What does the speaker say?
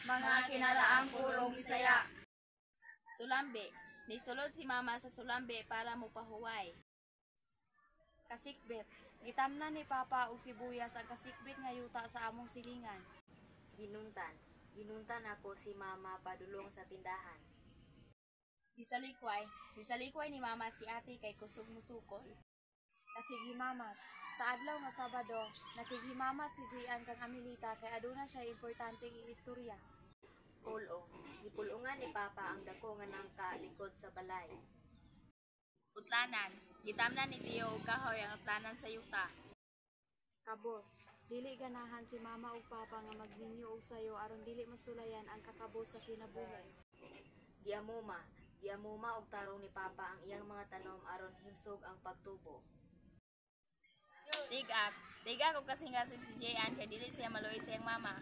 mga kinaraang pulong Bisaya. Sulambe, nisulod si mama sa sulambe para mopahuway. Kasikbit, gitamnan ni Papa og sibuyas ang kasikbit nga yuta sa among silingan. Ginuntan ako si mama padulong sa tindahan. Disalikway ni mama si ate kay kusog musukol. Nakighimamat. Sa adlaw nga Sabado, nakighimamat si Gian kang Amelita kay aduna siya importanteng iistorya. Gipulungan ni Papa ang dako nga nangka likod sa balay. Utlanan, gitamnan ni Tio og kahoy ang utlanan sa yuta. Kabos, dili ganahan si Mama ug Papa nga magninyo og sayo aron dili masulayan ang kakabos sa kinabuhi. Giamuma og tarong ni Papa ang iyang mga tanom aron himsog ang pagtubo. Tigak og kasingasin si Jian kay dili siya maluoy sa iyang mama.